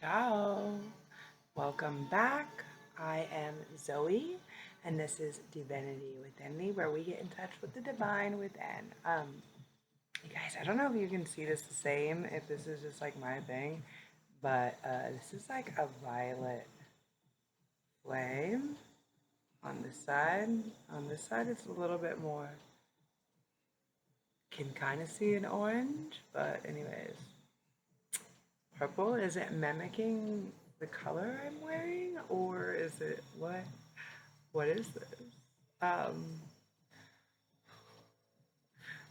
Ciao. Welcome back. I am Zoe, and this is Divinity Within Me, where we get in touch with the divine within. You guys, I don't know if you can see this the same, if this is just like my thing, but this is like a violet flame on this side. On this side, it's a little bit more. Can kind of see an orange, but anyways, purple, is it mimicking the color I'm wearing, or is it what? What is this? Um,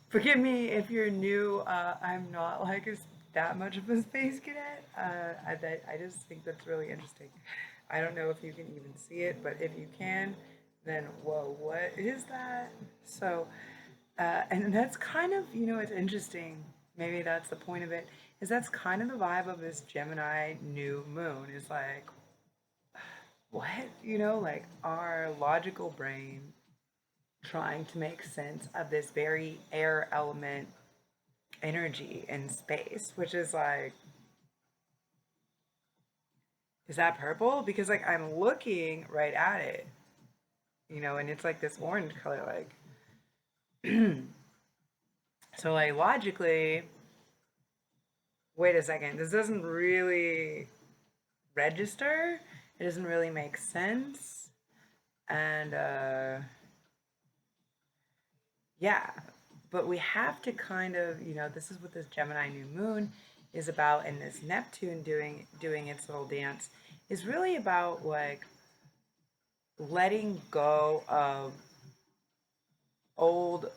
Forgive me if you're new. I'm not like that much of a space cadet. I just think that's really interesting. I don't know if you can even see it, but if you can, then whoa, what is that? So, and that's kind of, it's interesting. Maybe that's the point of it, is that's kind of the vibe of this Gemini new moon, is like, what? Like our logical brain trying to make sense of this very air element energy in space, which is like, is that purple? Because like I'm looking right at it, and it's like this orange color, like, so like logically, wait a second, this doesn't really register. It doesn't really make sense. And yeah, but we have to kind of, this is what this Gemini new moon is about, and this Neptune doing its little dance is really about like letting go of old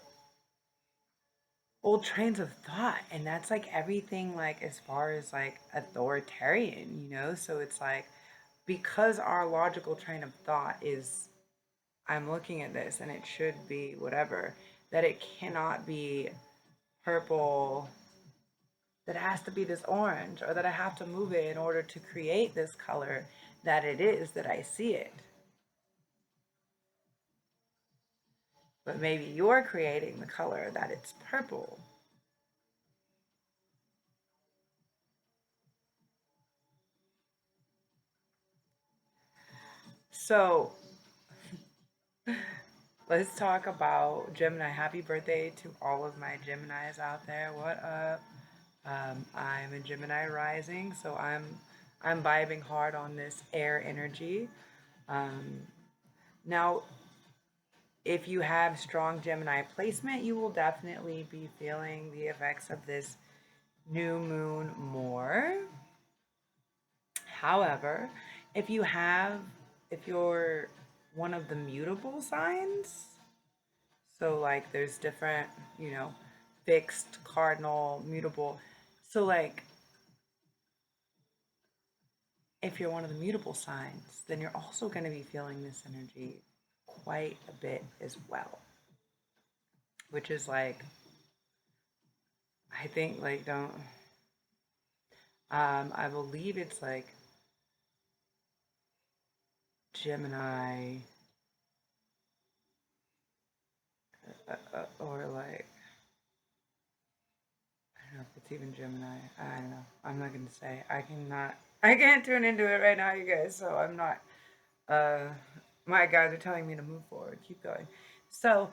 old trains of thought, and that's like everything, like as far as like authoritarian, so it's like, because our logical train of thought is, I'm looking at this and it should be whatever, that it cannot be purple, that it has to be this orange, or that I have to move it in order to create this color that it is that I see it. But maybe you're creating the color that it's purple. So let's talk about Gemini. Happy birthday to all of my Geminis out there. What up? I'm a Gemini rising, so I'm vibing hard on this air energy. Um, Now, if you have strong Gemini placement, you will definitely be feeling the effects of this new moon more. However, if you have, if you're one of the mutable signs, so like there's different, you know, fixed, cardinal, mutable. So like if you're one of the mutable signs, then you're also going to be feeling this energy quite a bit as well, which is like, I think like don't I believe it's like Gemini, or like, I don't know if it's even Gemini. I don't know. I'm not gonna say. I can't tune into it right now, you guys. So I'm not. Uh, my guys are telling me to move forward. Keep going. So,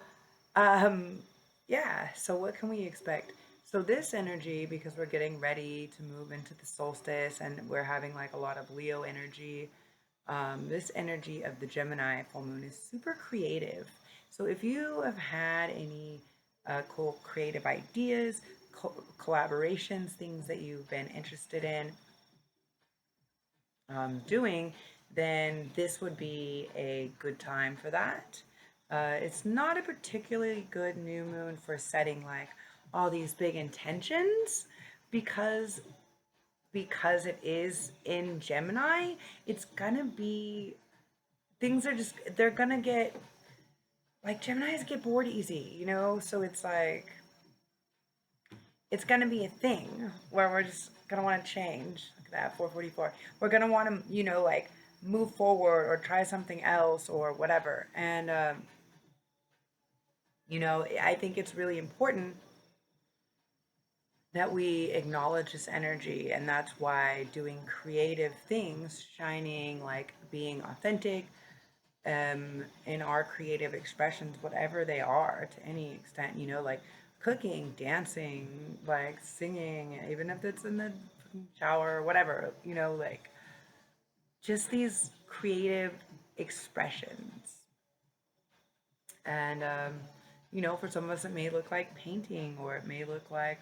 um, yeah. So what can we expect? So this energy, because we're getting ready to move into the solstice, and we're having like a lot of Leo energy. This energy of the Gemini full moon is super creative. So if you have had any cool creative ideas, collaborations, things that you've been interested in doing, then this would be a good time for that. It's not a particularly good new moon for setting like all these big intentions, because it is in Gemini, it's gonna be, things are just, they're gonna get, like, Geminis get bored easy, so it's like, it's gonna be a thing where we're just gonna want to change. Look at that, 444. We're gonna want to, like, move forward or try something else or whatever. And I think it's really important that we acknowledge this energy, and that's why doing creative things, shining, like being authentic, in our creative expressions, whatever they are, to any extent, you know, like cooking, dancing, like singing, even if it's in the shower, whatever, you know, like just these creative expressions. And, you know, for some of us, it may look like painting, or it may look like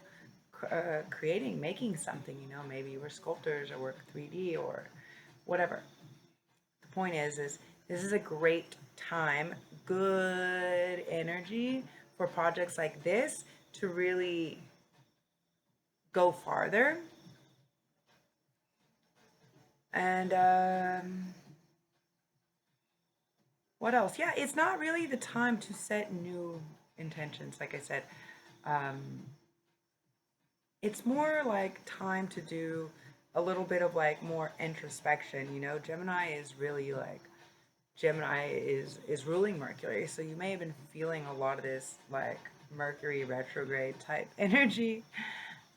creating, making something, you know, maybe we're sculptors or work 3D or whatever. The point is this is a great time, good energy for projects like this to really go farther. And what else? Yeah, it's not really the time to set new intentions. Like I said, um, it's more like time to do a little bit of like more introspection. You know, Gemini is ruling Mercury, so you may have been feeling a lot of this like Mercury retrograde type energy.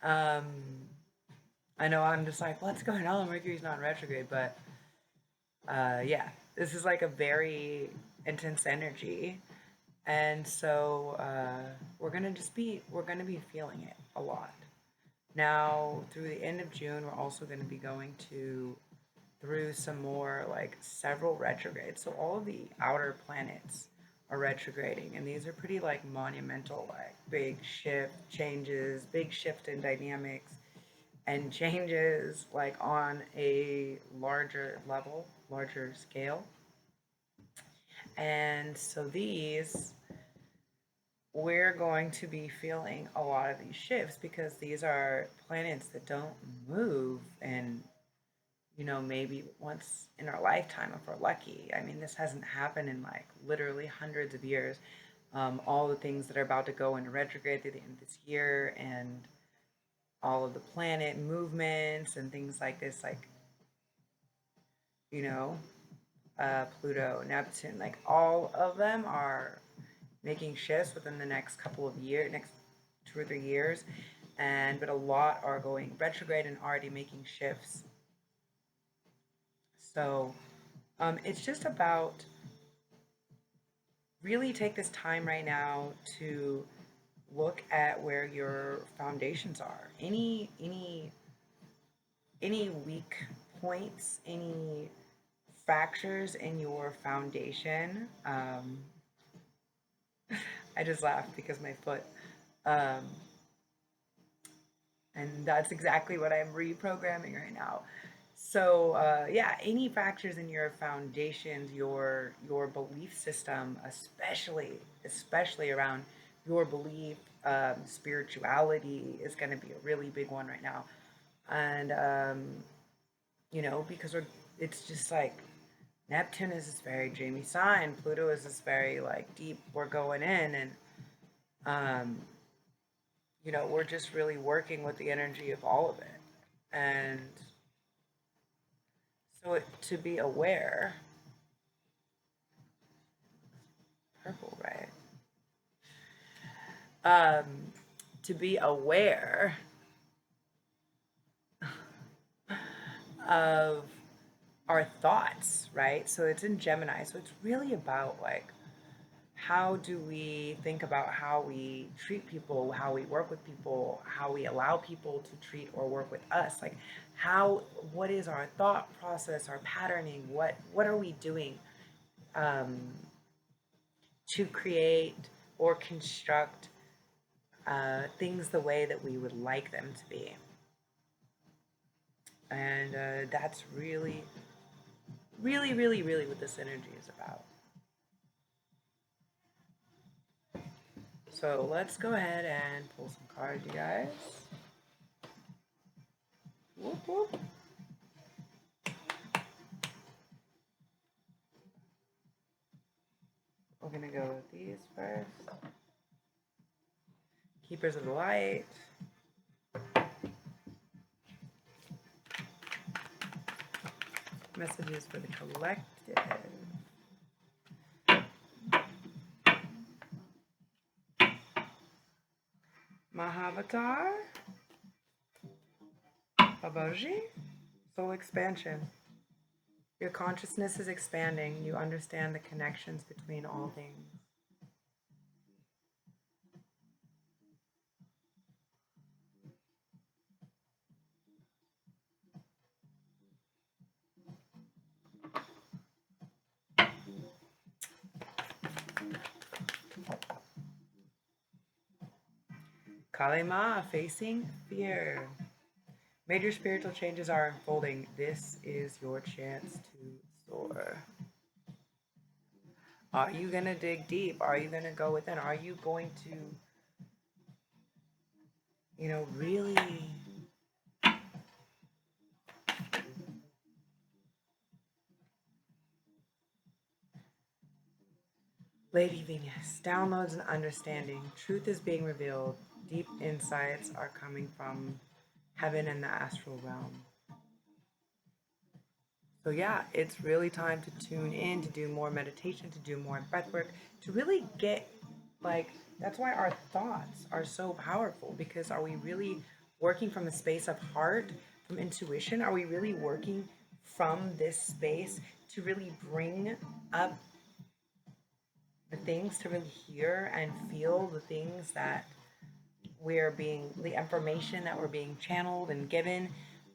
Um, I know I'm just like, what's going on? Mercury's not in retrograde, but yeah, this is like a very intense energy, and so we're gonna be feeling it a lot. Now, through the end of June, we're also going to be going through some more like several retrogrades. So all of the outer planets are retrograding, and these are pretty like monumental, like big shift in dynamics, and changes like on a larger level, larger scale. And so these we're going to be feeling a lot of these shifts because these are planets that don't move, and you know, maybe once in our lifetime if we're lucky. I mean, this hasn't happened in like literally hundreds of years. All the things that are about to go into retrograde through the end of this year, and all of the planet movements and things like this, like, you know, Pluto, Neptune, like all of them are making shifts within the next couple of years, next 2 or 3 years, and but a lot are going retrograde and already making shifts. So it's just about really take this time right now to look at where your foundations are. Any weak points, any fractures in your foundation. I just laughed because my foot. Um, and that's exactly what I'm reprogramming right now. So yeah, any fractures in your foundations, your belief system, especially around your belief, spirituality is going to be a really big one right now, and you know, because it's just like Neptune is this very dreamy sign, Pluto is this very like deep, we're going in, and um, you know, we're just really working with the energy of all of it, and so to be aware, purple, right? Um, to be aware of our thoughts, right? So it's in Gemini. So it's really about like how do we think about how we treat people, how we work with people, how we allow people to treat or work with us. Like what is our thought process, our patterning? What are we doing um, to create or construct things the way that we would like them to be? And that's really, really, really, really what this energy is about. So let's go ahead and pull some cards, you guys. Whoop, whoop. We're going to go with these first. Keepers of the Light. Messages for the collective. Mahavatar. Habaji? Soul expansion. Your consciousness is expanding. You understand the connections between all things. Kalima, facing fear. Major spiritual changes are unfolding. This is your chance to soar. Are you going to dig deep? Are you going to go within? Are you going to, really Lady Venus, downloads and understanding. Truth is being revealed. Deep insights are coming from heaven and the astral realm. So yeah, it's really time to tune in, to do more meditation, to do more breath work, to really get, that's why our thoughts are so powerful, because are we really working from a space of heart, from intuition? Are we really working from this space to really bring up the things, to really hear and feel the things that the information that we're being channeled and given,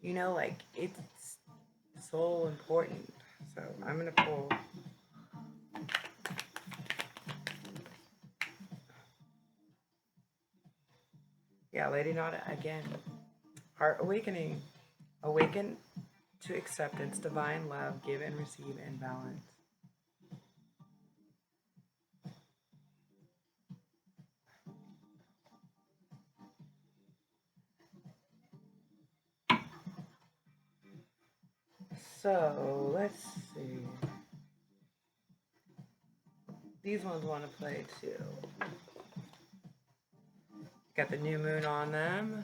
it's so important. So I'm going to pull. Yeah, Lady Nada again. Heart awakening. Awaken to acceptance, divine love, give and receive in balance. So let's see. These ones want to play too. Got the new moon on them.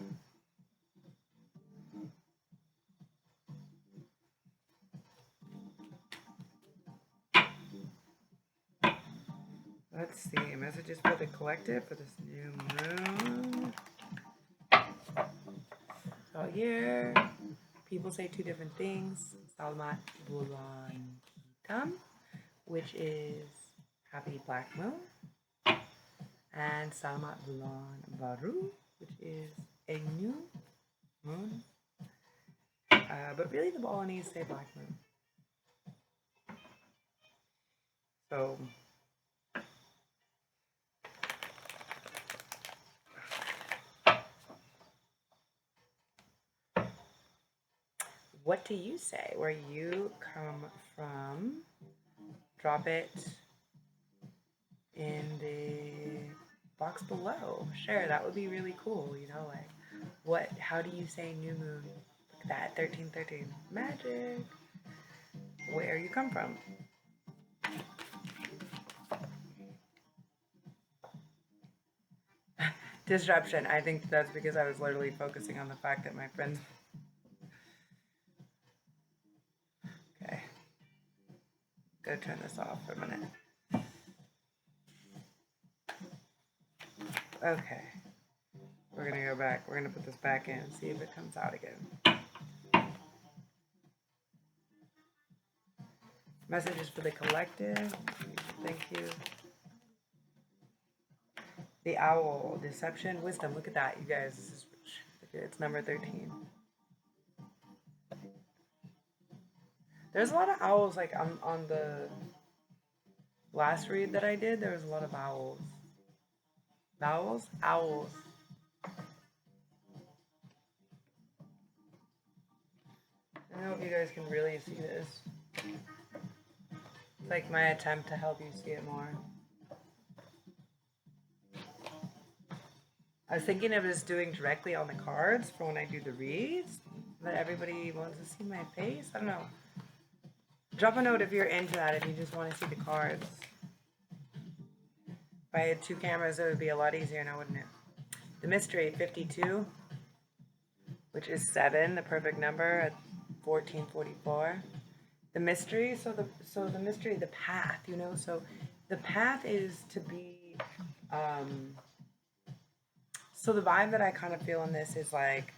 Let's see. Messages for the collective for this new moon. So here, people say two different things. Salmat Bulan Hitam, which is Happy Black Moon. And Salmat Bulan Baru, which is a new moon. But really the Balinese say Black Moon. So what do you say where you come from? Drop it in the box below. Share, that would be really cool, how do you say new moon? Look at that, 1313. Magic. Where you come from? Disruption. I think that's because I was literally focusing on the fact that my friends... Okay. Go turn this off for a minute. Okay. We're going to go back. We're going to put this back in and see if it comes out again. Messages for the collective. Thank you. The owl. Deception. Wisdom. Look at that, you guys. This is rich. It's number 13. There's a lot of owls, on the last read that I did, there was a lot of owls. Vowels? Owls. I don't know if you guys can really see this. It's like my attempt to help you see it more. I was thinking of just doing directly on the cards for when I do the reads, but everybody wants to see my face. I don't know. Drop a note if you're into that, if you just want to see the cards. If I had two cameras, it would be a lot easier now, wouldn't it? The mystery, 52, which is 7, the perfect number at 1444. The mystery, so the mystery, the path, so the path is to be, so the vibe that I kind of feel in this is like,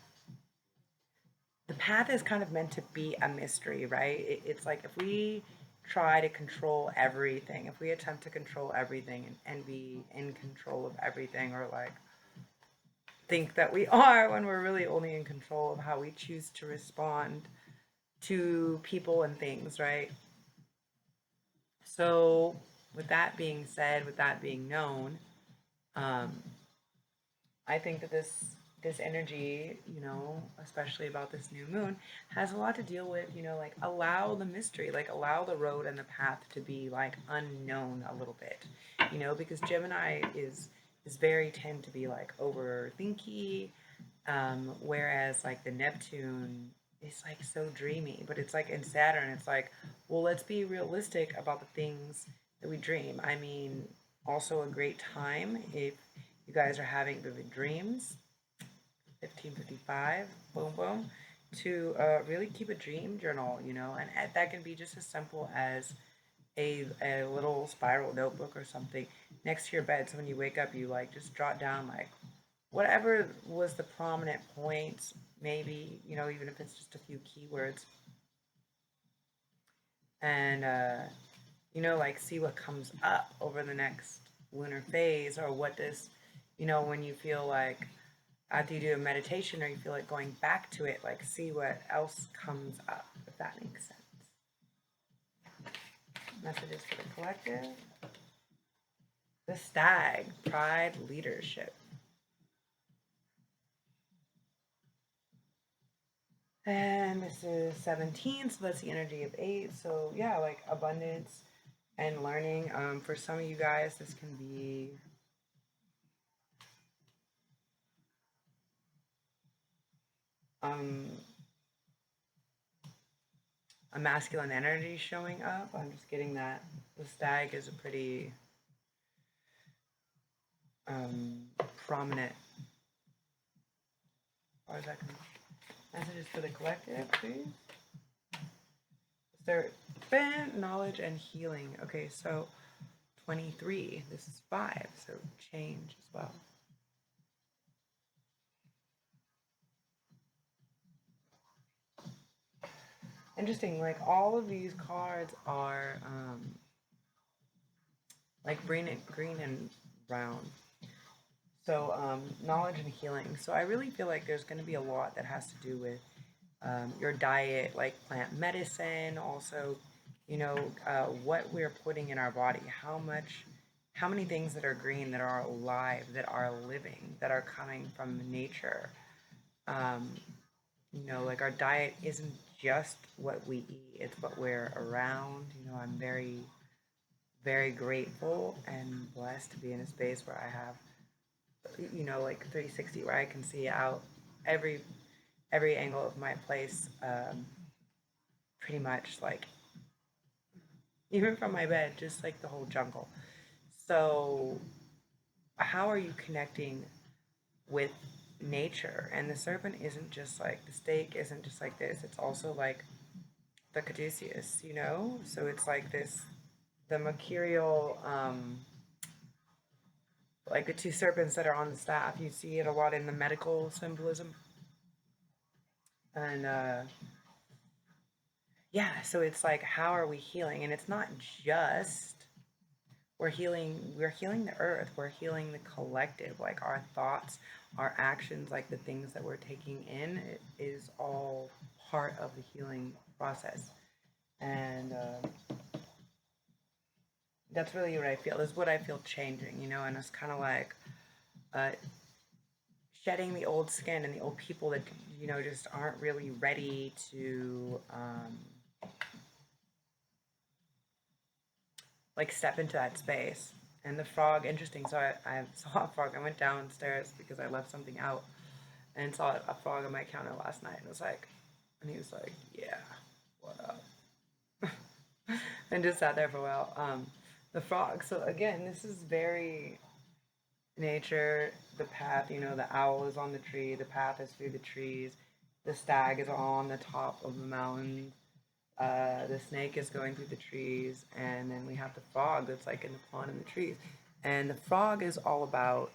the path is kind of meant to be a mystery, right? It's like if we try to control everything, if we attempt to control everything and be in control of everything, or like think that we are when we're really only in control of how we choose to respond to people and things, right? So, with that being said, with that being known, um, I think that this energy, especially about this new moon, has a lot to deal with, like allow the mystery, like allow the road and the path to be like unknown a little bit, because Gemini is very tend to be like overthinky, whereas like the Neptune is like so dreamy, but it's like in Saturn, it's like, well, let's be realistic about the things that we dream. I mean, also a great time if you guys are having vivid dreams, 1555, boom, boom, to really keep a dream journal, and that can be just as simple as a little spiral notebook or something next to your bed. So when you wake up, you like just jot down like whatever was the prominent points, maybe, even if it's just a few keywords, and, like see what comes up over the next lunar phase, or what this, when you feel like after you do a meditation or you feel like going back to it, like see what else comes up, if that makes sense. Messages for the collective. The stag, pride, leadership. And this is 17, so that's the energy of 8. So yeah, like abundance and learning. For some of you guys, this can be a masculine energy showing up. I'm just getting that the stag is a pretty prominent. Or is that messages for the collective, please? Serpent, knowledge, and healing. Okay, so 23. This is 5, so change as well. Interesting, like all of these cards are like green and brown. So knowledge and healing. So I really feel like there's going to be a lot that has to do with your diet, like plant medicine, also, what we're putting in our body, how many things that are green, that are alive, that are living, that are coming from nature. Um, like our diet isn't just what we eat, it's what we're around. I'm very, very grateful and blessed to be in a space where I have, like 360, where I can see out every angle of my place, pretty much, like even from my bed, just like the whole jungle. So how are you connecting with nature? And the serpent isn't just like the stake, isn't just like this, it's also like the caduceus, so it's like this, the mercurial, like the two serpents that are on the staff. You see it a lot in the medical symbolism. And yeah, so it's like, how are we healing? And it's not just we're healing the earth, we're healing the collective, like our thoughts, our actions, like the things that we're taking in, it is all part of the healing process. And that's really what I feel. This is what I feel changing, and it's kind of like uh, shedding the old skin and the old people that, just aren't really ready to like step into that space. And the frog, interesting. So I saw a frog. I went downstairs because I left something out and saw a frog on my counter last night. And it was like, and he was like, yeah, what up? And just sat there for a while. The frog. So again, this is very nature. The path, the owl is on the tree. The path is through the trees. The stag is on the top of the mountain. The snake is going through the trees, and then we have the frog that's like in the pond in the trees. And the frog is all about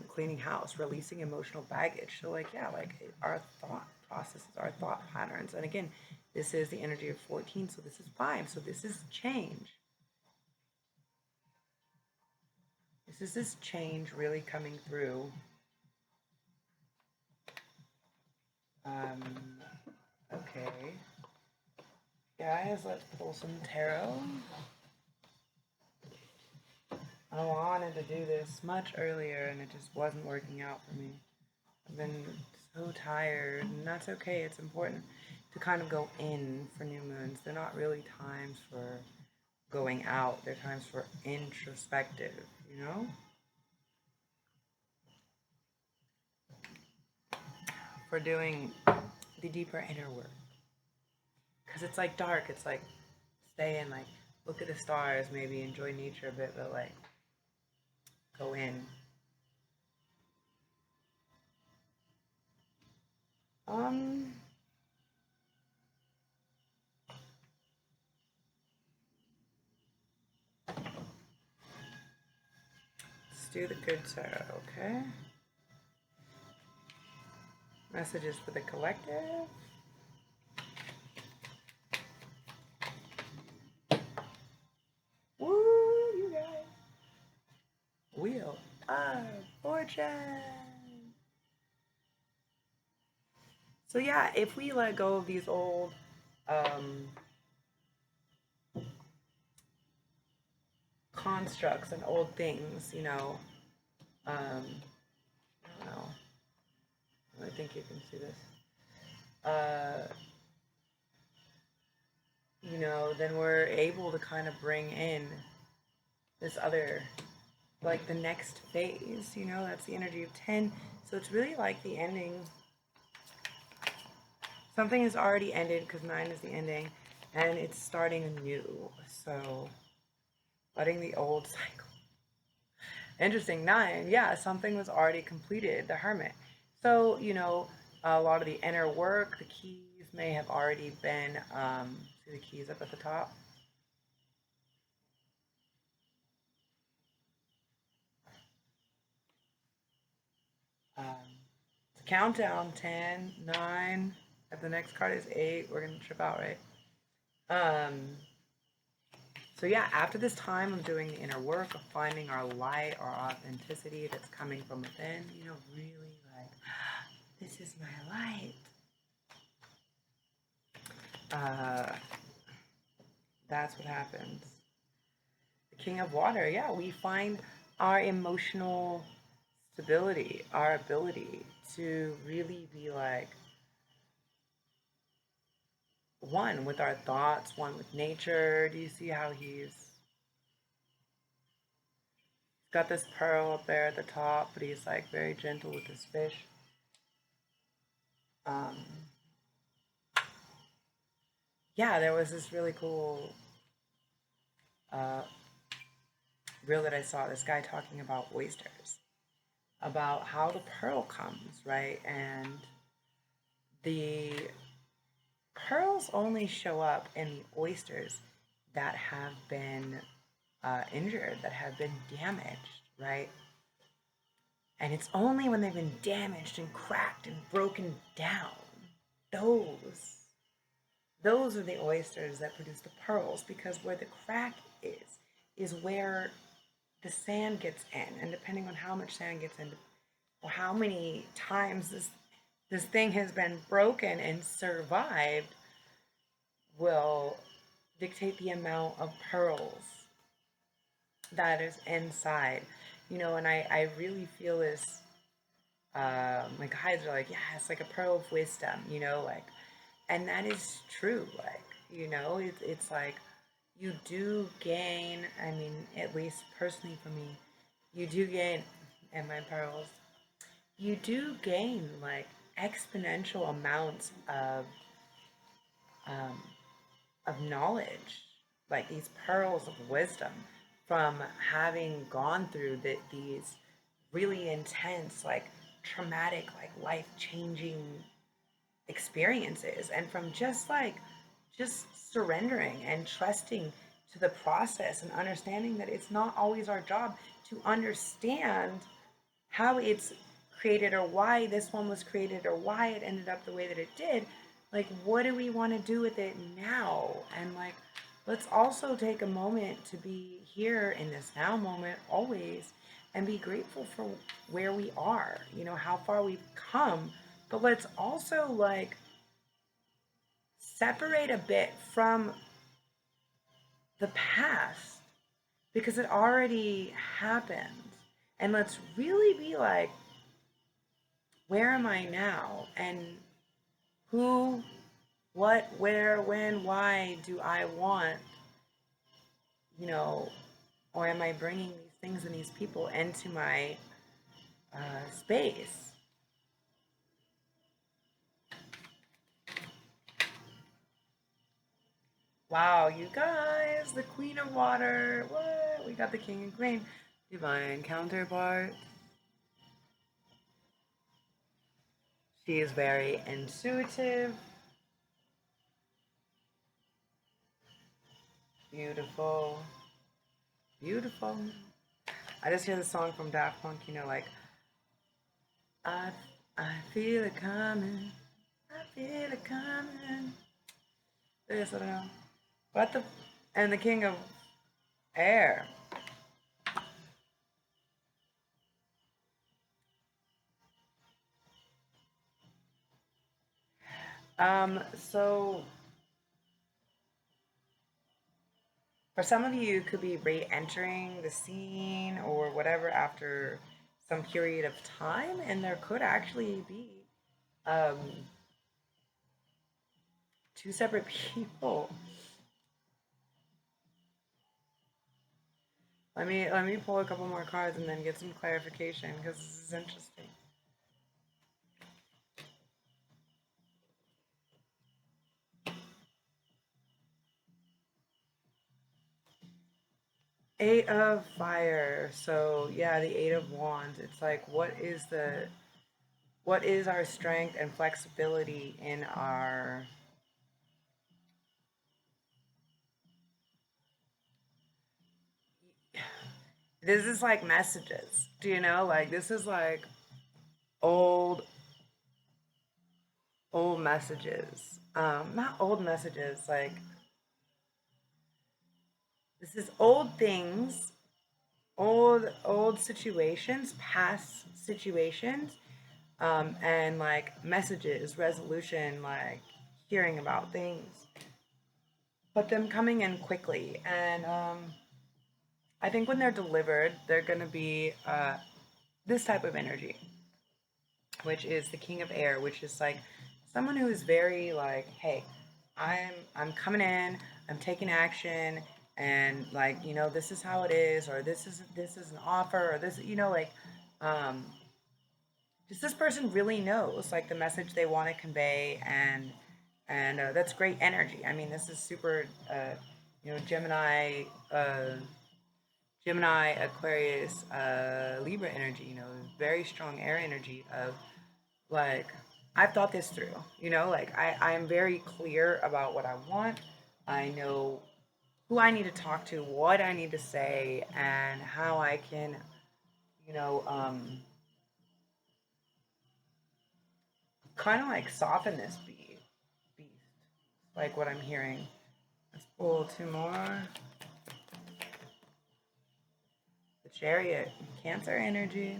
cleaning house, releasing emotional baggage. So like, yeah, like our thought processes, our thought patterns. And again, this is the energy of 14, so this is 5. So this is change. This is this change really coming through. Okay. Guys, let's pull some tarot. I wanted to do this much earlier and it just wasn't working out for me. I've been so tired, and that's okay. It's important to kind of go in for new moons. They're not really times for going out. They're times for introspective, you know? For doing the deeper inner work. Because it's like dark. It's like stay and like look at the stars, maybe enjoy nature a bit, but like go in. Let's do the good tarot, okay? Messages for the collective. Woo, you guys. Wheel of Fortune. So yeah, if we let go of these old constructs and old things, you know, I don't know. I think you can see this. You know, then we're able to kind of bring in this other, like the next phase, you know, that's the energy of 10. So it's really like the ending. Something has already ended because 9 is the ending, and it's starting anew. So letting the old cycle. Interesting. 9, yeah, something was already completed, the Hermit. So, you know, a lot of the inner work, the keys may have already been, see the keys up at the top? It's a countdown, 10, 9, if the next card is 8, we're going to trip out, right? So yeah, after this time of doing the inner work, of finding our light, our authenticity that's coming from within, you know, really like, this is my light. That's what happens. The King of Water, yeah, we find our emotional stability, our ability to really be like one with our thoughts, one with nature. Do you see how he's got this pearl up there at the top, but he's like very gentle with his fish. Yeah, there was this really cool reel that I saw, this guy talking about oysters, about how the pearl comes, right? And the pearls only show up in the oysters that have been injured, that have been damaged, right? And it's only when they've been damaged and cracked and broken down, those are the oysters that produce the pearls, because where the crack is where the sand gets in, and depending on how much sand gets in, or how many times this thing has been broken and survived, will dictate the amount of pearls that is inside, you know. And I really feel this. My guides are like, yeah, it's like a pearl of wisdom, you know, like, and that is true. Like, you know, it's like you do gain. I mean, at least personally for me, you do gain, and my pearls, you do gain like exponential amounts of knowledge, like these pearls of wisdom, from having gone through these really intense, like traumatic, like life-changing experiences, and from just surrendering and trusting to the process, and understanding that it's not always our job to understand how it's created or why this one was created or why it ended up the way that it did. Like, what do we want to do with it now? And like, let's also take a moment to be here in this now moment always and be grateful for where we are, you know, how far we've come. But let's also like separate a bit from the past because it already happened. And let's really be like, where am I now? And who, what, where, when, why do I want, you know, or am I bringing these things and these people into my space? Wow, you guys, the Queen of Water. What? We got the King and Queen. Divine counterpart. She is very intuitive. Beautiful. Beautiful. I just hear the song from Daft Punk, you know, like, I, I feel it coming. I feel it coming. This, I don't know. What the? And the King of Air. So for some of you, it could be re-entering the scene or whatever after some period of time, and there could actually be um, two separate people. Let me pull a couple more cards and then get some clarification because this is interesting. Eight of Fire. So yeah, the Eight of Wands. It's like, what is our strength and flexibility in our this is like messages. Do you know? Like, this is like old old messages. Not old messages, like this is old things, old situations, past situations, and like messages, resolution, like hearing about things, but them coming in quickly. And I think when they're delivered, they're gonna be this type of energy, which is the King of Air, which is like someone who is very like, hey, I'm coming in, I'm taking action, and like, you know, this is how it is, or this is an offer, or this, you know, like just this person really knows like the message they want to convey, and that's great energy. I mean, this is super, you know, Gemini, Aquarius, Libra energy. You know, very strong air energy of like, I've thought this through. You know, like I'm very clear about what I want. I know who I need to talk to, what I need to say, and how I can, you know, kind of like soften this beast, like what I'm hearing. Let's pull two more. The Chariot, Cancer energy.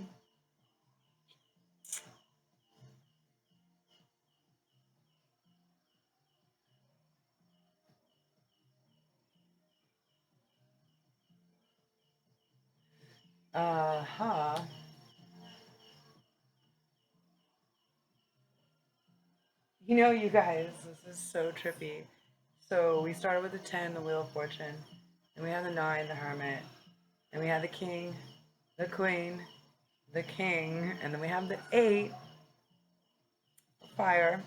Uh-huh. You know, you guys, this is so trippy. So we started with the 10, the Wheel of Fortune, and we have the 9, the Hermit, and we have the King, the Queen, the King, and then we have the 8, Fire.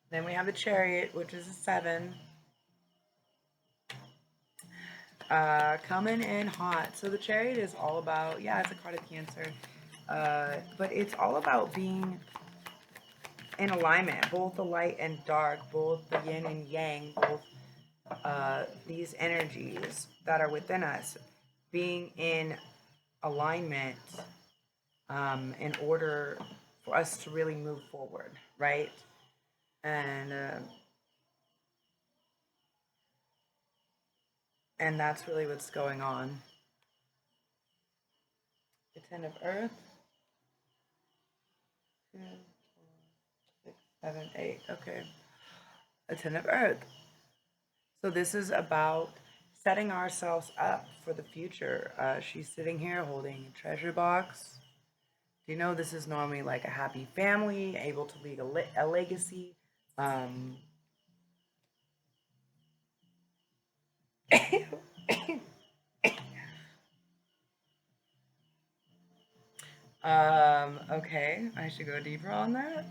Then we have the Chariot, which is a 7, coming in hot. So the Chariot is all about, yeah, it's a card of Cancer, but it's all about being in alignment, both the light and dark, both the yin and yang, both these energies that are within us, being in alignment in order for us to really move forward, right? And and that's really what's going on. The Ten of Earth, 2, 4, 6, 7, 8. Okay, a Ten of Earth. So this is about setting ourselves up for the future. She's sitting here holding a treasure box. Do you know this is normally like a happy family, able to leave a legacy? Um, okay, I should go deeper on that.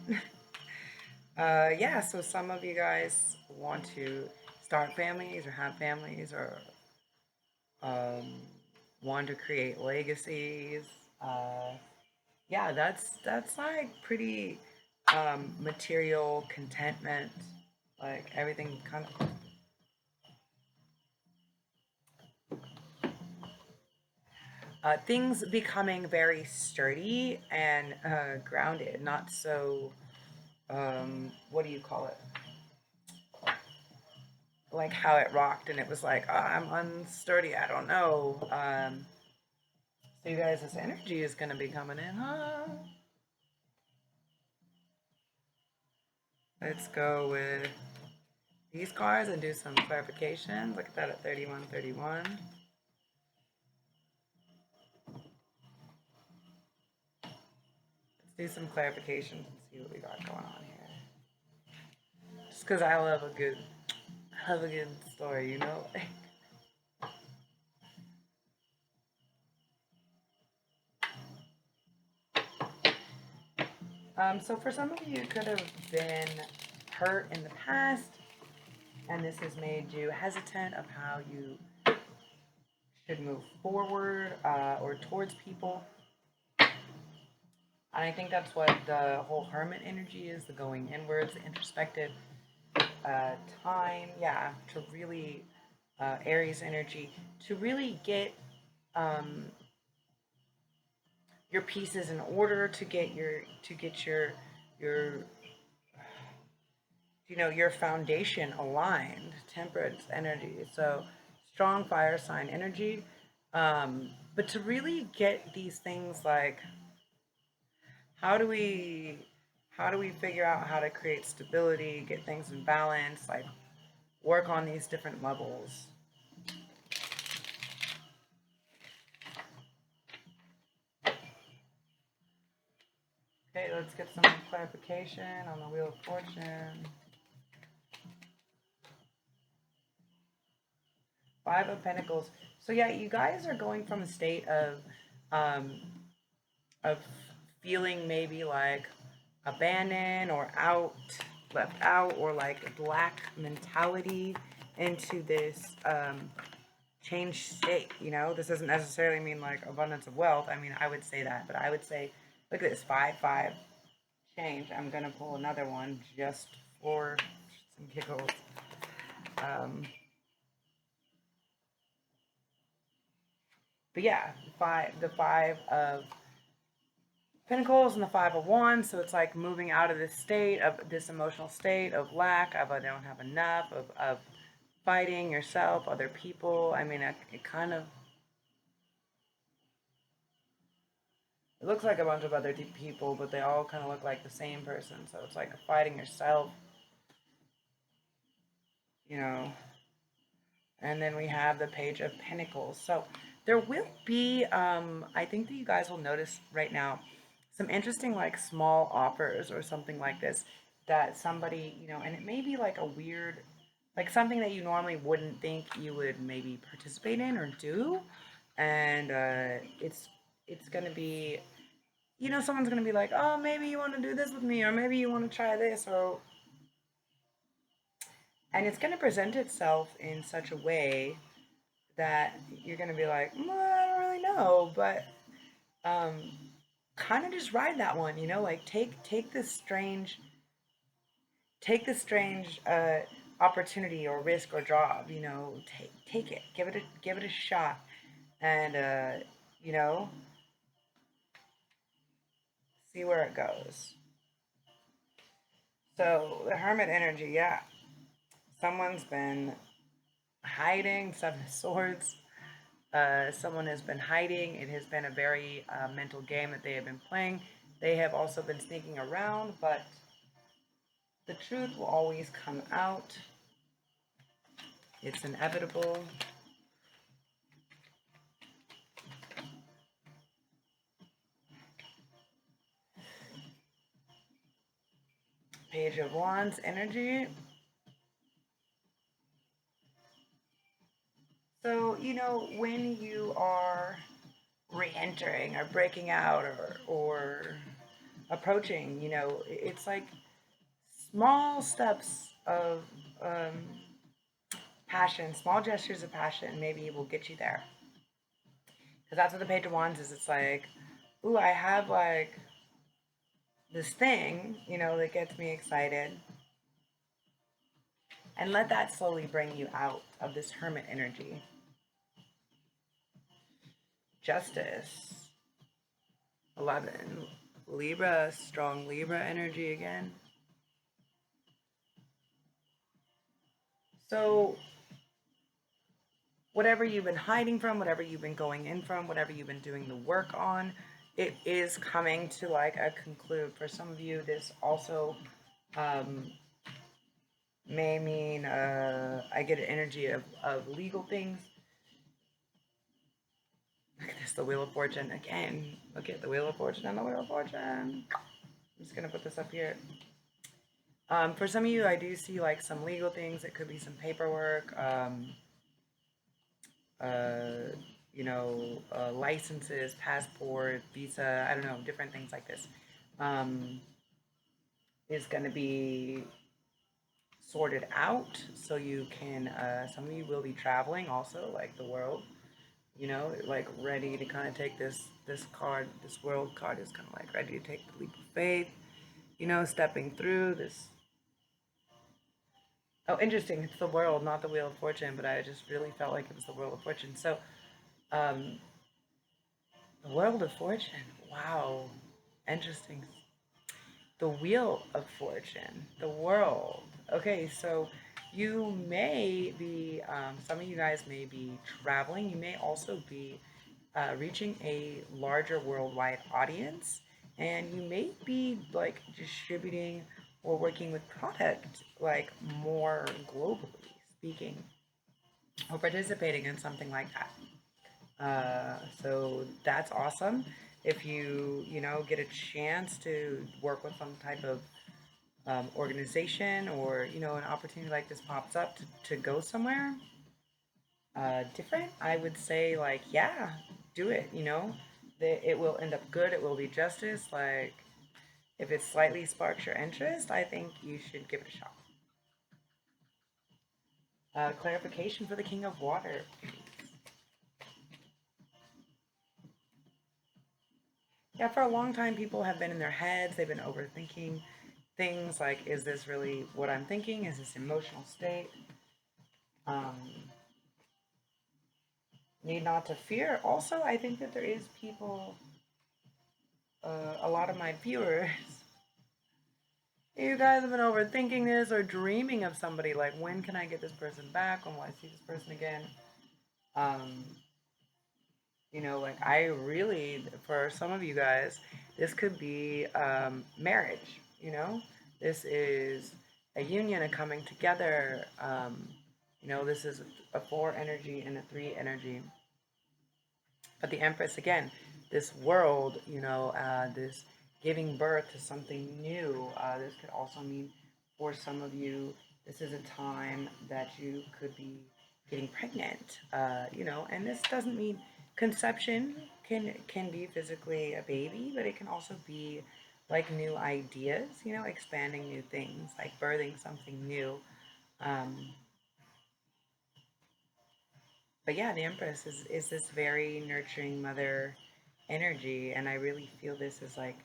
Yeah, so some of you guys want to start families or have families or um, want to create legacies. Uh, yeah, that's like pretty material contentment, like everything kind of things becoming very sturdy and grounded, not so what do you call it? Like how it rocked and it was like, oh, I'm unsturdy. I don't know. So you guys, this energy is going to be coming in, huh? Let's go with these cards and do some clarifications. Look at that at 3131. Let's do some clarifications and see what we got going on here. Just because I love a good story, you know? So for some of you, it could have been hurt in the past, and this has made you hesitant of how you should move forward or towards people. And I think that's what the whole hermit energy is, the going inwards, the introspective time, yeah, to really, Aries energy, to really get um, your pieces in order, to get your your foundation aligned, temperance energy. So strong fire sign energy. But to really get these things like how do we how do we figure out how to create stability, get things in balance, like work on these different levels. Okay, let's get some clarification on the Wheel of Fortune. Five of Pentacles. So yeah, you guys are going from a state um, of feeling maybe like abandoned or left out, or like a lack mentality into this changed state. You know, this doesn't necessarily mean like abundance of wealth. I mean, I would say that, but I would say, look at this 5-5 change. I'm gonna pull another one just for some giggles. Um, but yeah, the five of Pentacles and the Five of Wands, so it's like moving out of this state, of this emotional state of lack, of I don't have enough, of fighting yourself, other people. I mean, it kind of, it looks like a bunch of other people, but they all kind of look like the same person. So it's like fighting yourself, you know. And then we have the Page of Pentacles. So there will be, I think that you guys will notice right now, some interesting like small offers or something like this that somebody, and it may be like a weird, like something that you normally wouldn't think you would maybe participate in or do. And it's going to be, someone's going to be like, oh, maybe you want to do this with me, or maybe you want to try this, and it's going to present itself in such a way that you're going to be like, I don't really know, but um, kind of just ride that one, like take this strange opportunity or risk or job, take it, give it a shot, and you know, See where it goes. So the Hermit energy, yeah. Someone's been hiding, Seven of Swords. Someone has been hiding. It has been a very mental game that they have been playing. They have also been sneaking around, but the truth will always come out. It's inevitable. Page of Wands energy. So, you know, when you are re-entering or breaking out or approaching, you know, it's like small steps of um, passion, small gestures of passion maybe will get you there. Because that's what the Page of Wands is. It's like, ooh, I have like this thing, you know, that gets me excited. And let that slowly bring you out of this hermit energy. Justice. 11. Libra, strong Libra energy again. So, whatever you've been hiding from, whatever you've been going in from, whatever you've been doing the work on, it is coming to like a conclude. For some of you, this also may mean I get an energy of legal things. Look at this, the Wheel of Fortune again. Look at the Wheel of Fortune and the Wheel of Fortune. I'm just gonna put this up here. For some of you, I do see like some legal things. It could be some paperwork, you know, licenses, passport, visa. I don't know, different things like this. Is going to be sorted out, so you can. Some of you will be traveling, also, like the world. You know, like ready to kind of take this card. This world card is kind of like ready to take the leap of faith. You know, stepping through this. Oh, interesting. It's the world, not the Wheel of Fortune, but I just really felt like it was the Wheel of Fortune. So, um, the World of Fortune. Wow. Interesting. The Wheel of Fortune. The world. Okay, so you may be, some of you guys may be traveling. You may also be reaching a larger worldwide audience. And you may be like distributing or working with product like more globally speaking or participating in something like that. So that's awesome. If you know, get a chance to work with some type of organization or, you know, an opportunity like this pops up to go somewhere different, I would say, like, yeah, do it, you know. It will end up good. It will be justice. Like, if it slightly sparks your interest, I think you should give it a shot. Clarification for the King of Water. Yeah, for a long time, people have been in their heads. They've been overthinking things like, is this really what I'm thinking? Is this emotional state? Um, need not to fear. Also, I think that there is people, a lot of my viewers, you guys have been overthinking this or dreaming of somebody like, when can I get this person back? When will I see this person again? Um, you know, like I really, for some of you guys, this could be marriage, you know? This is a union, a coming together. You know, this is a 4 energy and a 3 energy. But the Empress, again, this world, you know, this giving birth to something new. This could also mean for some of you, this is a time that you could be getting pregnant, you know, and this doesn't mean conception can be physically a baby, but it can also be like new ideas, you know, expanding new things, like birthing something new. Um, but yeah, the Empress is this very nurturing mother energy, and I really feel this is like,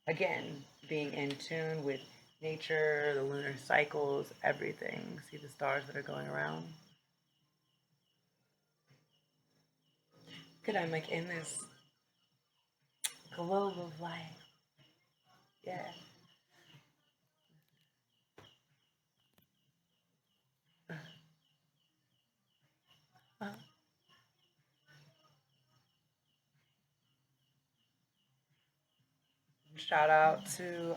again, being in tune with nature, the lunar cycles, everything. See the stars that are going around? Good, I'm like in this globe of light. Yeah. Uh, Shout out to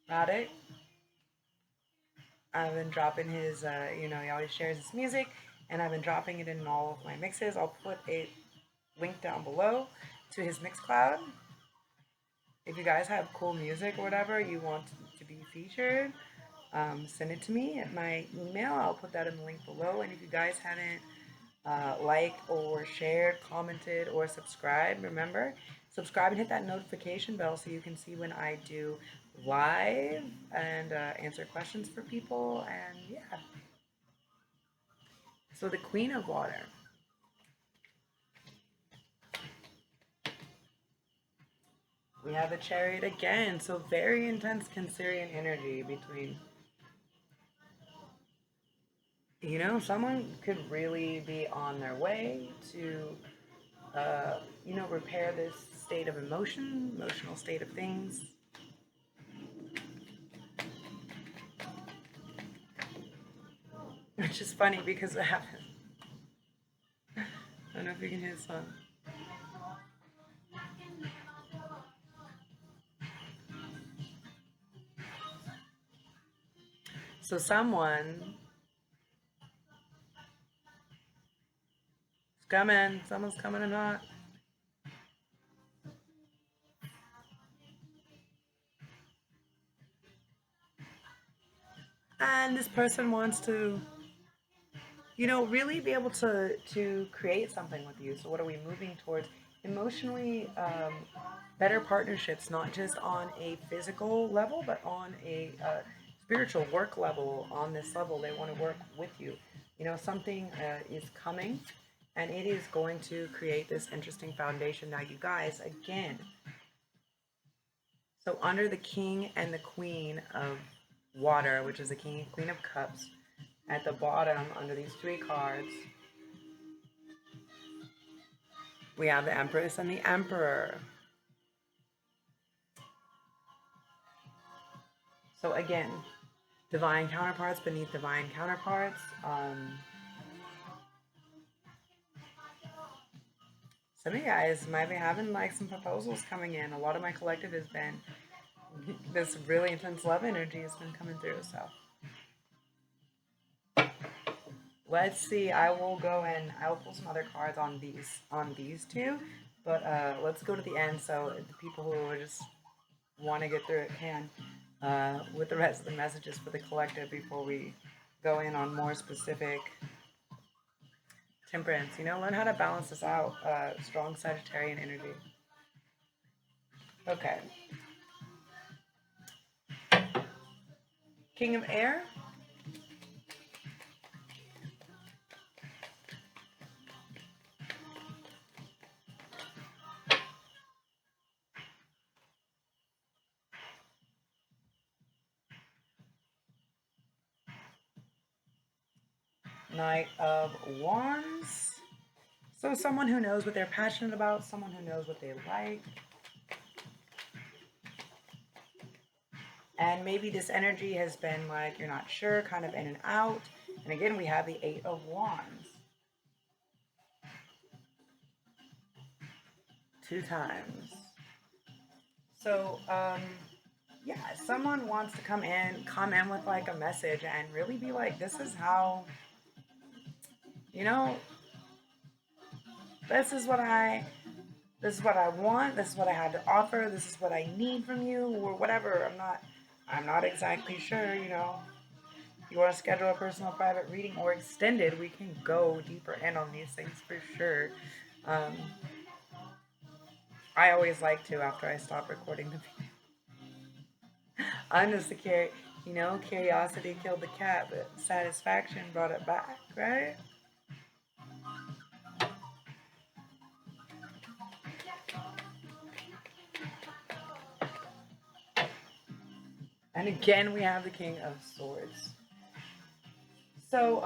Radek. I've been dropping his, he always shares his music, and I've been dropping it in all of my mixes. I'll put a link down below to his Mixcloud. If you guys have cool music or whatever you want to be featured, send it to me at my email. I'll put that in the link below. And if you guys haven't liked or shared, commented, or subscribed, remember, subscribe and hit that notification bell so you can see when I do live and answer questions for people. And yeah, so the Queen of Water. We have the Chariot again, so very intense Cancerian energy between, someone could really be on their way to, repair this state of emotional state of things. Which is funny because what happened? I don't know if you can hear the song. So someone's coming or not. And this person wants to, really be able to create something with you. So what are we moving towards? Emotionally better partnerships, not just on a physical level, but on a spiritual work level. On this level, they want to work with you. Something is coming, and it is going to create this interesting foundation. Now, you guys, again, so under the King and the Queen of Water, which is the King and Queen of Cups, at the bottom under these three cards, we have the Empress and the Emperor. So again, divine counterparts beneath divine counterparts. Some of you guys might be having like some proposals coming in. A lot of my collective has been this really intense love energy has been coming through. So let's see. I will go and I'll pull some other cards on these two, but let's go to the end so the people who just want to get through it can with the rest of the messages for the collective before we go in on more specific temperance. Learn how to balance this out. Strong Sagittarian energy. Okay. King of Air. Knight of Wands. So someone who knows what they're passionate about, someone who knows what they like. And maybe this energy has been like, you're not sure, kind of in and out. And again, we have the Eight of Wands. 2 times. So, yeah, someone wants to come in with like a message and really be like, this is how, this is what I want, this is what I had to offer, this is what I need from you, or whatever. I'm not exactly sure, If you want to schedule a personal private reading or extended, we can go deeper in on these things for sure. I always like to after I stop recording the video. I'm just a curiosity killed the cat, but satisfaction brought it back, right? And again, we have the King of Swords. So,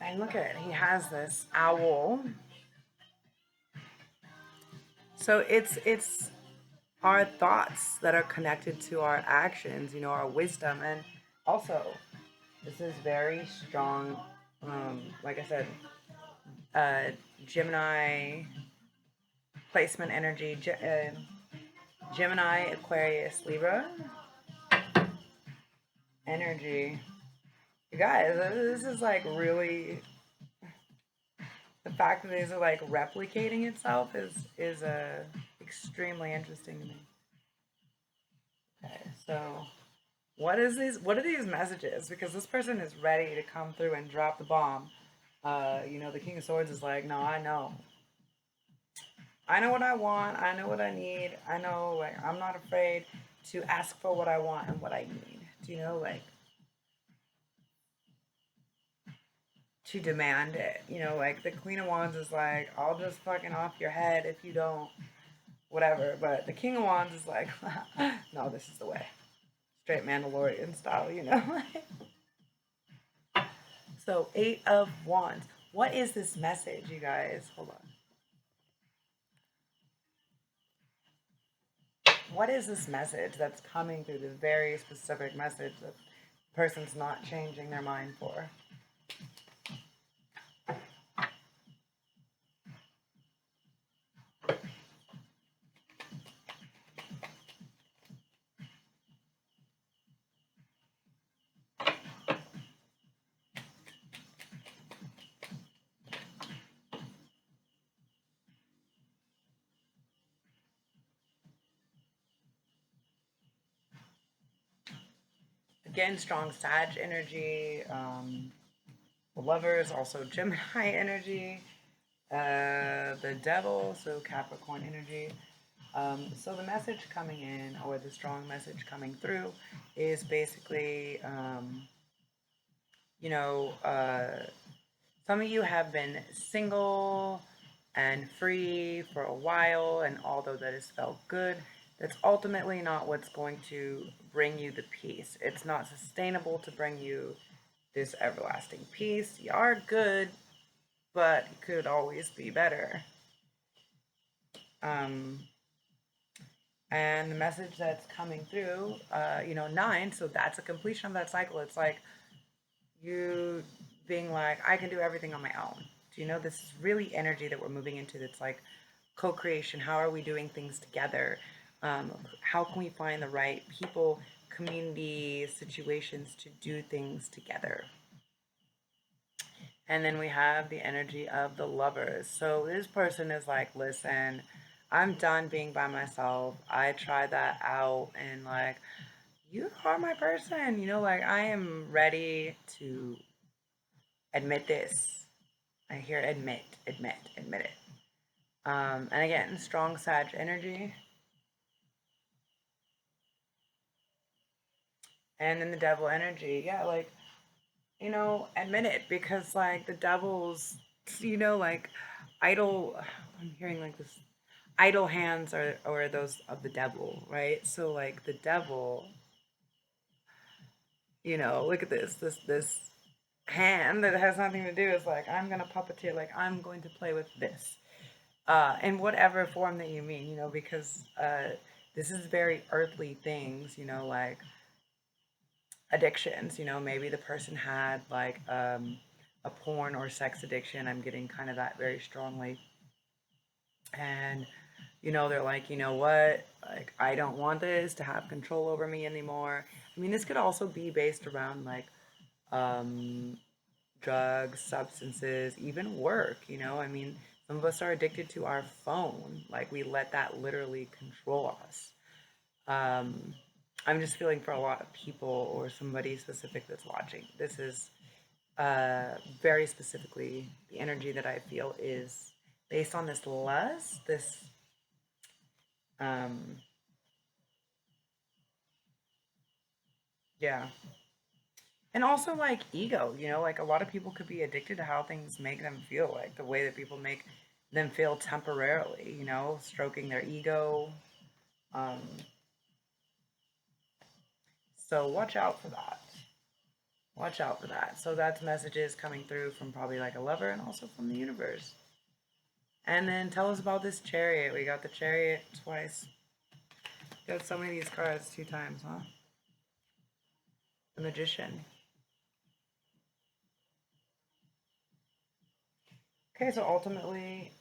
and look at it, he has this owl. So it's our thoughts that are connected to our actions, you know, our wisdom. And also, this is very strong, like I said, uh, Gemini placement energy, Gemini, Aquarius, Libra energy. You guys, this is like really, the fact that these are like replicating itself is extremely interesting to me. Okay, so what are these messages? Because this person is ready to come through and drop the bomb. You know, the King of Swords is like, no, I know what I want, I know what I need, I know, like, I'm not afraid to ask for what I want and what I need. Do you know, like, to demand it? You know, like, the Queen of Wands is like, I'll just fucking off your head if you don't, whatever. But the King of Wands is like, no, this is the way. Straight Mandalorian style, you know? So, Eight of Wands. What is this message, you guys? Hold on. What is this message that's coming through, this very specific message that the person's not changing their mind for? Again, strong Sag energy. The Lovers, also Gemini energy. The Devil, so Capricorn energy. So the message coming in, or the strong message coming through, is basically, you know, some of you have been single and free for a while, and although that has felt good, that's ultimately not what's going to bring you the peace. It's not sustainable to bring you this everlasting peace. You are good, but it could always be better. And the message that's coming through, you know, 9, so that's a completion of that cycle. It's like you being like, I can do everything on my own. Do you know, this is really energy that we're moving into that's like co-creation. How are we doing things together? How can we find the right people, community, situations to do things together? And then we have the energy of the Lovers. So this person is like, listen, I'm done being by myself. I tried that out, and like, you are my person. You know, like, I am ready to admit this. I hear admit it. And again, strong Sag energy. And then the Devil energy. Yeah, like, you know, admit it, because like the devil's, you know, like idle, I'm hearing like this, idle hands are those of the devil, right? So like the devil, you know, look at this hand that has nothing to do, is like, I'm gonna puppeteer, like, I'm going to play with this, in whatever form that you mean, you know, because this is very earthly things, you know, like addictions. You know, maybe the person had like a porn or sex addiction. I'm getting kind of that very strongly. And, you know, they're like, you know what? Like, I don't want this to have control over me anymore. I mean, this could also be based around like um, drugs, substances, even work. You know, I mean, some of us are addicted to our phone. Like, we let that literally control us. Um, I'm just feeling for a lot of people or somebody specific that's watching. This is very specifically the energy that I feel is based on this lust, this um, yeah. And also like ego, you know, like a lot of people could be addicted to how things make them feel, like the way that people make them feel temporarily, you know, stroking their ego. Um, so watch out for that. Watch out for that. So that's messages coming through from probably like a lover and also from the universe. And then tell us about this chariot. We got the chariot twice. You got so many of these cards 2 times, huh? The Magician. Okay, so ultimately,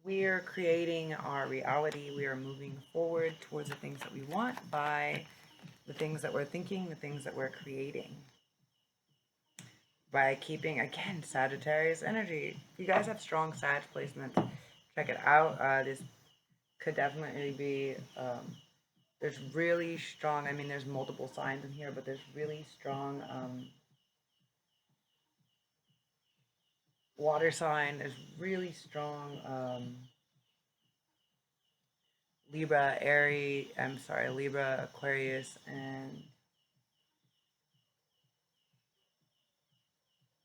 we are creating our reality. We are moving forward towards the things that we want by the things that we're thinking, the things that we're creating. By keeping, again, Sagittarius energy. If you guys have strong Sag placement, check it out. This could definitely be, there's really strong, I mean, there's multiple signs in here, but there's really strong water sign. There's really strong Libra, Aquarius, and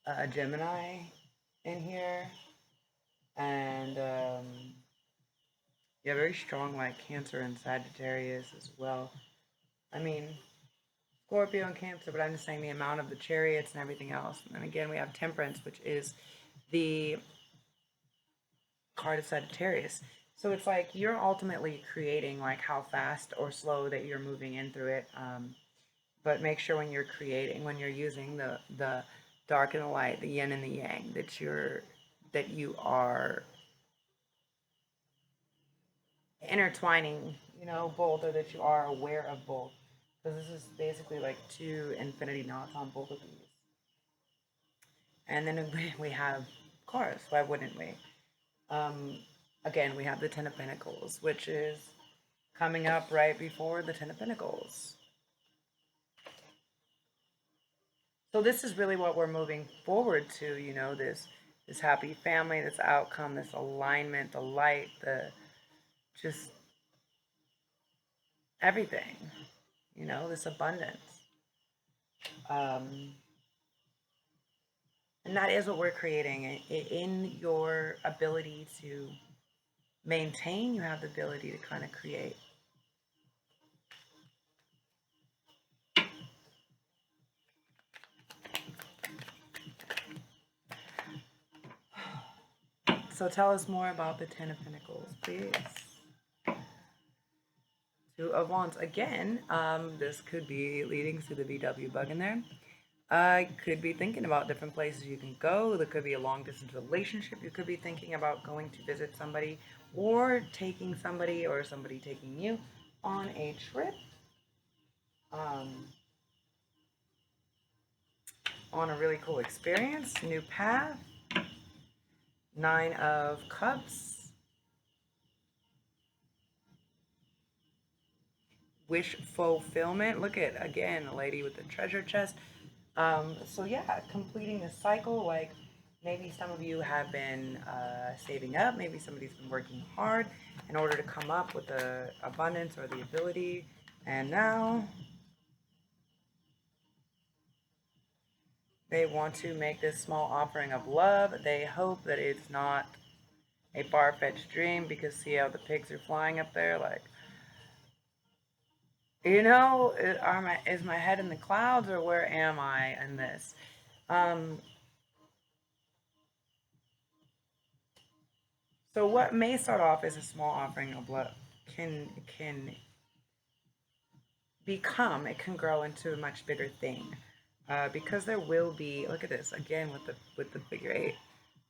a Gemini in here. And yeah, very strong like Cancer and Sagittarius as well. I mean, Scorpio and Cancer, but I'm just saying the amount of the chariots and everything else. And again, we have Temperance, which is the card of Sagittarius. So it's like you're ultimately creating like how fast or slow that you're moving in through it. But make sure when you're creating, when you're using the dark and the light, the yin and the yang, that you are intertwining, both, or that you are aware of both. Because this is basically like 2 infinity knots on both of these. And then we have, of course, why wouldn't we? Again, we have the Ten of Pentacles, which is coming up right before the Ten of Pentacles. So this is really what we're moving forward to, this happy family, this outcome, this alignment, the light, the just everything, this abundance. And that is what we're creating. In your ability to maintain, you have the ability to kind of create. So tell us more about the Ten of Pentacles, please. Two of Wands. Again, this could be leading to the VW bug in there. I could be thinking about different places you can go. There could be a long distance relationship. You could be thinking about going to visit somebody or taking somebody or somebody taking you on a trip. On a really cool experience, new path. 9 of Cups. Wish fulfillment. Look at, again, the lady with the treasure chest. So yeah, completing the cycle. Like maybe some of you have been saving up. Maybe somebody's been working hard in order to come up with the abundance or the ability. And now they want to make this small offering of love. They hope that it's not a far-fetched dream, because see how the pigs are flying up there? Like, is my head in the clouds, or where am I in this? So what may start off as a small offering of love can become, it can grow into a much bigger thing, because there will be, look at this again with the figure 8,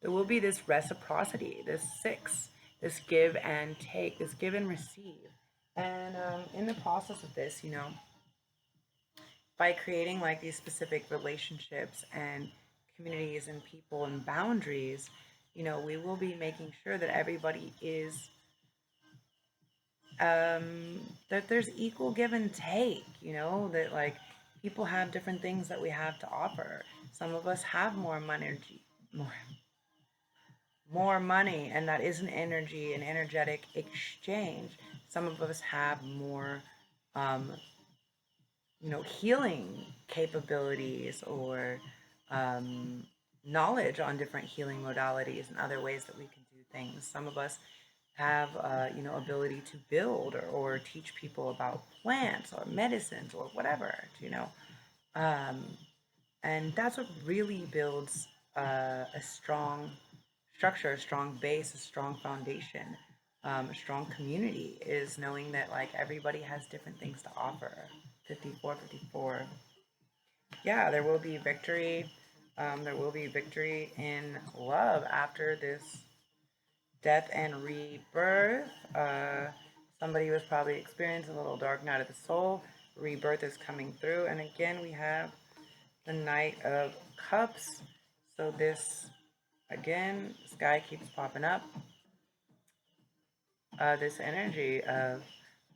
there will be this reciprocity, this 6, this give and take, this give and receive. And in the process of this, by creating like these specific relationships and communities and people and boundaries, we will be making sure that everybody is that there's equal give and take, that like people have different things that we have to offer. Some of us have more money, and that is an energy, an energetic exchange. Some of us have more healing capabilities, or knowledge on different healing modalities and other ways that we can do things. Some of us have, ability to build, or teach people about plants or medicines or whatever, and that's what really builds a strong structure, a strong base, a strong foundation A strong community is knowing that like everybody has different things to offer. 54, 54. Yeah, there will be victory. There will be victory in love after this death and rebirth. Somebody was probably experiencing a little dark night of the soul. Rebirth is coming through. And again, we have the Knight of Cups. So this, again, sky keeps popping up. This energy of,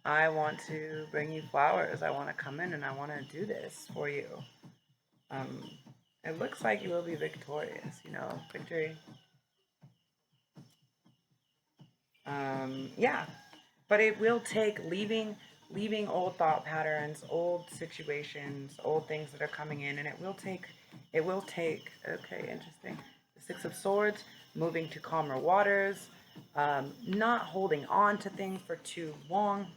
I want to bring you flowers. I want to come in and I want to do this for you. Um, it looks like you will be victorious, you know, victory. Yeah, but it will take leaving old thought patterns, old situations, old things that are coming in, and it will take. Okay, interesting. The Six of Swords, moving to calmer waters, not holding on to things for too long,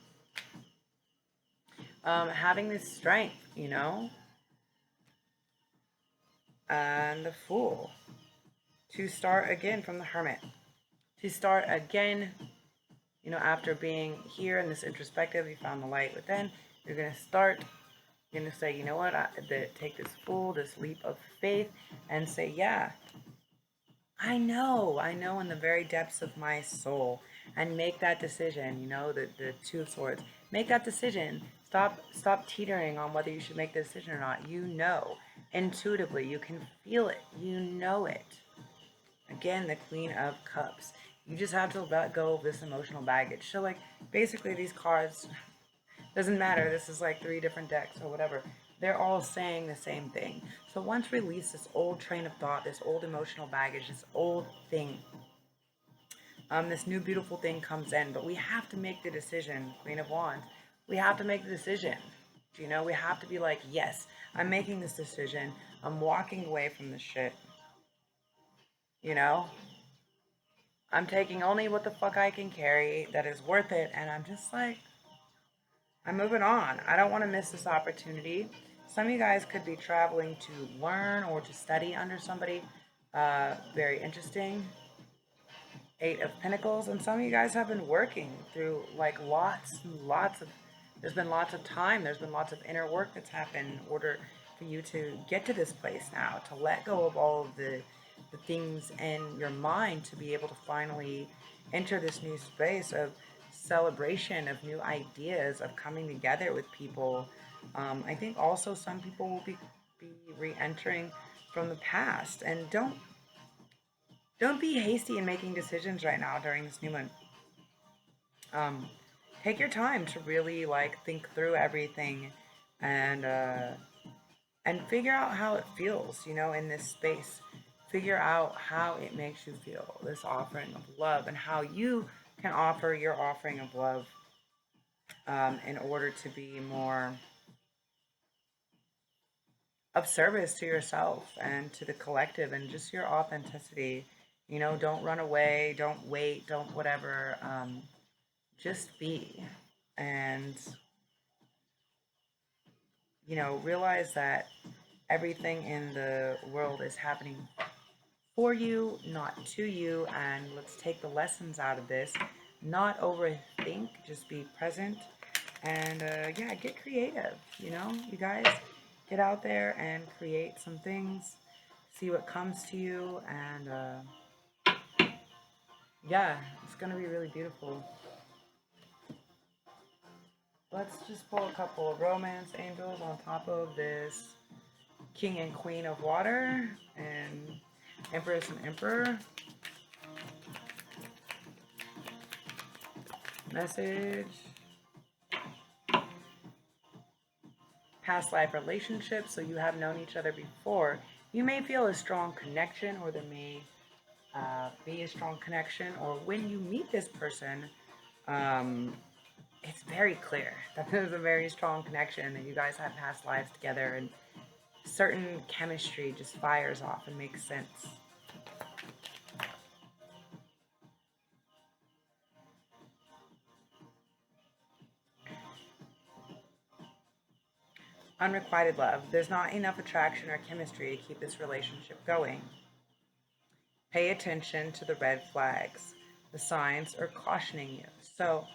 having this strength, you know, and the Fool to start again from the Hermit, to start again. You know, after being here in this introspective, you found the light within. You're gonna start. You're gonna say, you know what? Take this Fool, this leap of faith, and say, yeah, I know in the very depths of my soul, and make that decision. You know, the Two of Swords. Make that decision. Stop teetering on whether you should make the decision or not. You know, intuitively, you can feel it. You know it. Again, the Queen of Cups. You just have to let go of this emotional baggage. So, like, basically, these cards, doesn't matter. This is like 3 different decks or whatever. They're all saying the same thing. So once release this old train of thought, this old emotional baggage, this old thing, this new beautiful thing comes in. But we have to make the decision, Queen of Wands. We have to make the decision. You know, we have to be like, yes, I'm making this decision. I'm walking away from this shit. You know, I'm taking only what the fuck I can carry that is worth it. And I'm just like, I'm moving on. I don't want to miss this opportunity. Some of you guys could be traveling to learn or to study under somebody very interesting. 8 of Pentacles. And some of you guys have been working through like lots and lots of, there's been lots of time. There's been lots of inner work that's happened in order for you to get to this place now, to let go of all of the things in your mind to be able to finally enter this new space of celebration, of new ideas, of coming together with people. I think also some people will be re-entering from the past, and don't be hasty in making decisions right now during this new moon. Take your time to really like think through everything, and figure out how it feels, you know, in this space. Figure out how it makes you feel, this offering of love, and how you can offer your offering of love in order to be more of service to yourself and to the collective and just your authenticity. You know, don't run away, don't wait, don't whatever. Just be. And, you know, realize that everything in the world is happening for you, not to you. And let's take the lessons out of this. Not overthink, just be present. And yeah, get creative. You know, you guys get out there and create some things, see what comes to you. And yeah, it's going to be really beautiful. Let's just pull a couple of romance angels on top of this King and Queen of Water and Empress and Emperor. Message. Past life relationship. So you have known each other before. You may feel a strong connection, or there may be a strong connection, or when you meet this person, it's very clear that there's a very strong connection, that you guys have past lives together, and certain chemistry just fires off and makes sense. Unrequited love. There's not enough attraction or chemistry to keep this relationship going. Pay attention to the red flags. the signs are cautioning you. So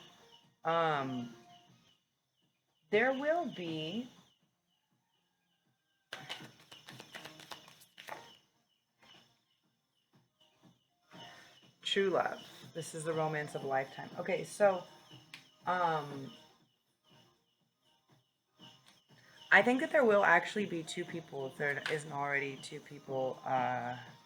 there will be true love. This is the romance of a lifetime. Okay, so um, I think that there will actually be two people if there isn't already two people.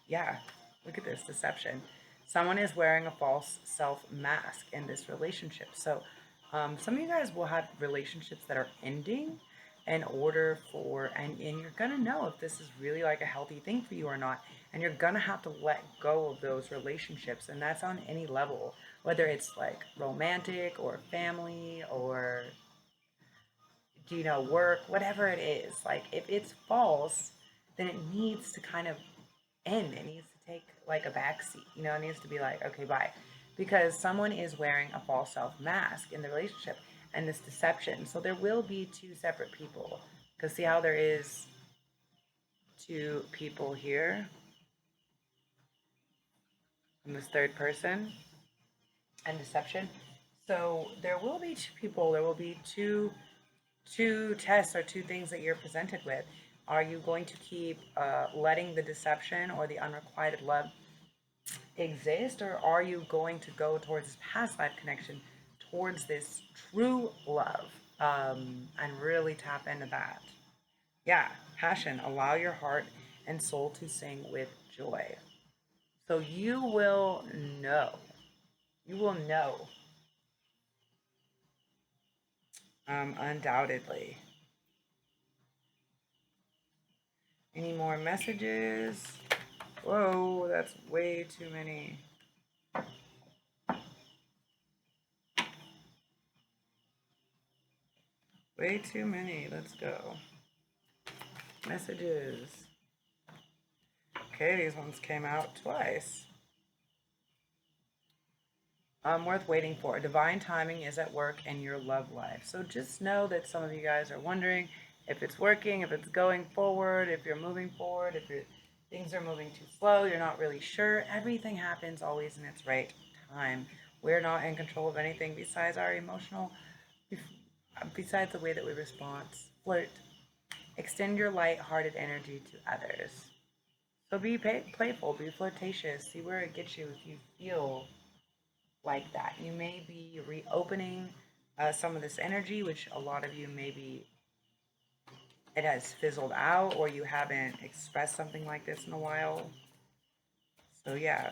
Yeah, look at this deception. Someone is wearing a false self mask in this relationship. So some of you guys will have relationships that are ending in order for, and you're going to know if this is really like a healthy thing for you or not. And you're going to have to let go of those relationships. And that's on any level, whether it's like romantic or family or work, whatever it is. Like, if it's false, then it needs to kind of end. It needs to take like a backseat. It needs to be like, okay, bye. Because someone is wearing a false self mask in the relationship and this deception. So there will be two separate people. Because see how there is two people here in this third person and deception. So there will be two people. There will be two tests or two things that you're presented with. Are you going to keep letting the deception or the unrequited love exist, or are you going to go towards this past life connection, towards this true love, and really tap into that? Yeah, passion. Allow your heart and soul to sing with joy. So you will know. You will know, undoubtedly. Any more messages? Whoa, that's way too many. Way too many. Let's go. Messages. Okay, these ones came out twice. Worth waiting for. Divine timing is at work in your love life. So just know that some of you guys are wondering if it's working, if it's going forward, if you're moving forward, if things are moving too slow, you're not really sure. Everything happens always in its right time. We're not in control of anything besides our emotional, besides the way that we respond. Flirt. Extend your light-hearted energy to others. So be playful, be flirtatious, see where it gets you if you feel like that. You may be reopening some of this energy, which a lot of you maybe it has fizzled out or you haven't expressed something like this in a while. So yeah.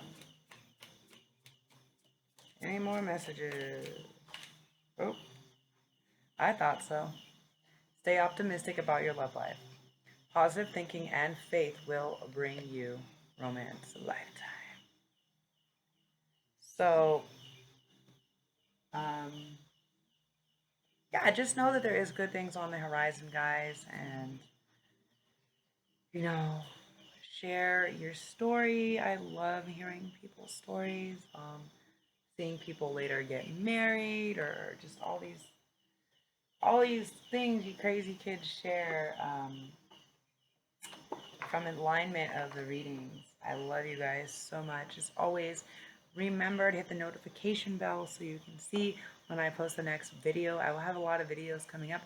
Any more messages? Oh, I thought so. Stay optimistic about your love life. Positive thinking and faith will bring you romance a lifetime. So, yeah, just know that there is good things on the horizon, guys, and you know, share your story. I love hearing people's stories, seeing people later get married, or just all these things you crazy kids share from alignment of the readings. I love you guys so much. As always, remember to hit the notification bell so you can see when I post the next video. I will have a lot of videos coming up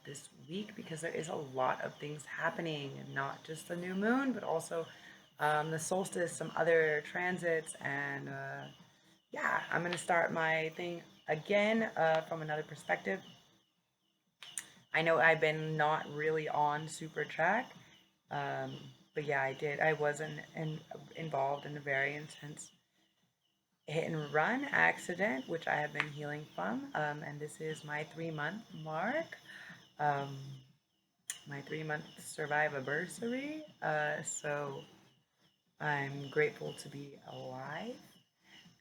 this week because there is a lot of things happening, not just the new moon, but also the solstice, some other transits, and yeah, I'm going to start my thing again from another perspective. I know I've been not really on super track, but yeah, I was involved in a very intense hit and run accident, which I have been healing from, and this is my 3-month mark, um, my 3-month survivabursary. So I'm grateful to be alive,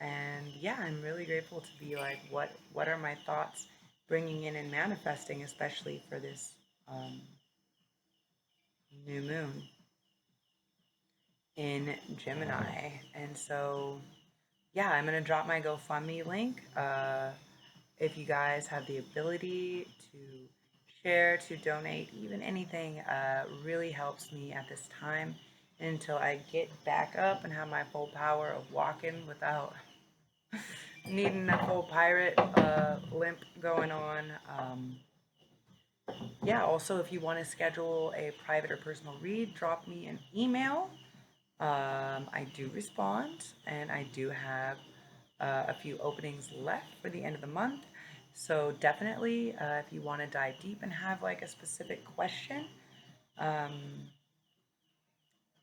and yeah, I'm really grateful to be like, what are my thoughts bringing in and manifesting, especially for this new moon in Gemini. And so, yeah, I'm going to drop my GoFundMe link. If you guys have the ability to share, to donate, even anything really helps me at this time. until I get back up and have my full power of walking without needing a full pirate limp going on. Yeah, also, if you want to schedule a private or personal read, drop me an email. I do respond, and I do have a few openings left for the end of the month. So definitely, if you want to dive deep and have like a specific question, um,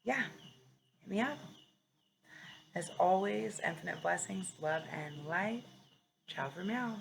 yeah, hit me up. As always, infinite blessings, love, and light. Ciao for meow.